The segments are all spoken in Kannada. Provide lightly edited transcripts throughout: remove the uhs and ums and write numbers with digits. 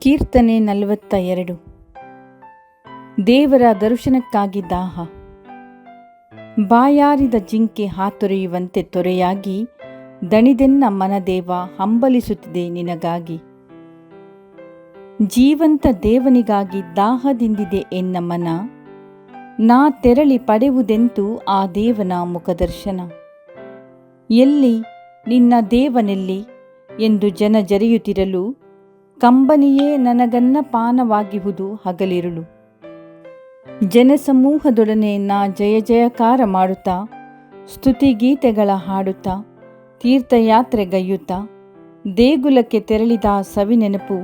ಕೀರ್ತನೆ 42. ದೇವರ ದರ್ಶನಕ್ಕಾಗಿ ದಾಹ. ಬಾಯಾರಿದ ಜಿಂಕೆ ಹಾತೊರೆಯುವಂತೆ ತೊರೆಯಾಗಿ ದಣಿದೆನ್ನ ಮನದೇವ ಹಂಬಲಿಸುತ್ತಿದೆ ನಿನಗಾಗಿ. ಜೀವಂತ ದೇವನಿಗಾಗಿ ದಾಹದಿಂದಿದೆ ಎನ್ನ ಮನ, ನಾ ತೆರಳಿ ಪಡೆಯುವುದೆಂತೂ ಆ ದೇವನ ಮುಖದರ್ಶನ. ಎಲ್ಲಿ ನಿನ್ನ ದೇವನೆಲ್ಲಿ ಎಂದು ಜನ ಜರಿಯುತ್ತಿರಲು, ಕಂಬನಿಯೇ ನನಗನ್ನ ಪಾನವಾಗಿಹುದು ಹಗಲಿರುಳು. ಜನಸಮೂಹದೊಡನೆ ನಾ ಜಯ ಜಯಕಾರ ಮಾಡುತ್ತಾ, ಸ್ತುತಿಗೀತೆಗಳ ಹಾಡುತ್ತಾ, ತೀರ್ಥಯಾತ್ರೆಗೈಯುತ್ತಾ, ದೇಗುಲಕ್ಕೆ ತೆರಳಿದ ಸವಿನೆನಪು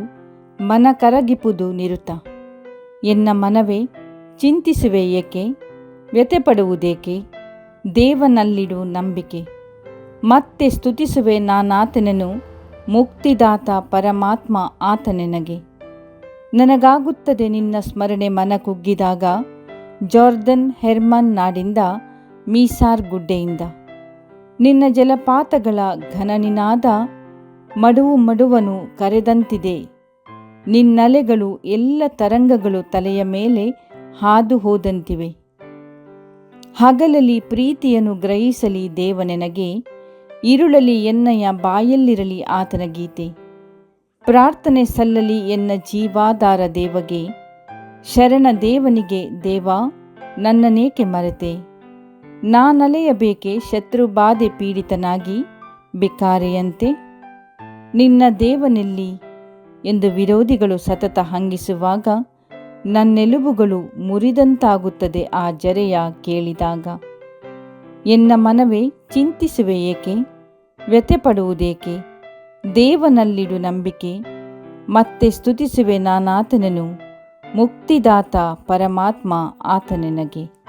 ಮನ ಕರಗಿಪುದು ನಿರುತ. ಎನ್ನ ಮನವೇ ಚಿಂತಿಸುವೆ ಏಕೆ, ವ್ಯಥೆಪಡುವುದೇಕೆ, ದೇವನಲ್ಲಿಡು ನಂಬಿಕೆ. ಮತ್ತೆ ಸ್ತುತಿಸುವೆ ನಾನಾತನನು, ಮುಕ್ತಿದಾತ ಪರಮಾತ್ಮ ಆತ ನನಗೆ. ನನಗಾಗುತ್ತದೆ ನಿನ್ನ ಸ್ಮರಣೆ ಮನ ಕುಗ್ಗಿದಾಗ, ಜಾರ್ದನ್ ಹೆರ್ಮನ್ ನಾಡಿಂದ ಮೀಸಾರ್ ಗುಡ್ಡೆಯಿಂದ. ನಿನ್ನ ಜಲಪಾತಗಳ ಘನನಿನಾದ ಮಡುವು ಮಡುವನು ಕರೆದಂತಿದೆ. ನಿನ್ನಲೆಗಳು ಎಲ್ಲ ತರಂಗಗಳು ತಲೆಯ ಮೇಲೆ ಹಾದು ಹೋದಂತಿವೆ. ಹಗಲಲ್ಲಿ ಪ್ರೀತಿಯನ್ನು ಗ್ರಹಿಸಲಿ ದೇವನೆನಗೆ, ಇರುಳಲಿ ಎನ್ನಯ ಬಾಯಲ್ಲಿರಲಿ ಆತನ ಗೀತೆ. ಪ್ರಾರ್ಥನೆ ಸಲ್ಲಲಿ ಎನ್ನ ಜೀವಾಧಾರ ದೇವಗೆ, ಶರಣ ದೇವನಿಗೆ ದೇವಾ ನನ್ನನೇಕೆ ಮರೆತೆ. ನಾನಲೆಯಬೇಕೆ ಶತ್ರುಬಾಧೆ ಪೀಡಿತನಾಗಿ ಬಿಕಾರಿಯಂತೆ. ನಿನ್ನ ದೇವನೆಲ್ಲಿ ಎಂದು ವಿರೋಧಿಗಳು ಸತತ ಹಂಗಿಸುವಾಗ, ನನ್ನೆಲುಬುಗಳು ಮುರಿದಂತಾಗುತ್ತದೆ ಆ ಜರೆಯ ಕೇಳಿದಾಗ. ಎನ್ನ ಮನವೇ ಚಿಂತಿಸುವೆ ಏಕೆ, ವ್ಯಥೆಪಡುವುದೇಕೆ, ದೇವನಲ್ಲಿಡು ನಂಬಿಕೆ. ಮತ್ತೆ ಸ್ತುತಿಸುವೆ ನಾನಾತನನು, ಮುಕ್ತಿದಾತ ಪರಮಾತ್ಮ ಆತ ನನಗೆ.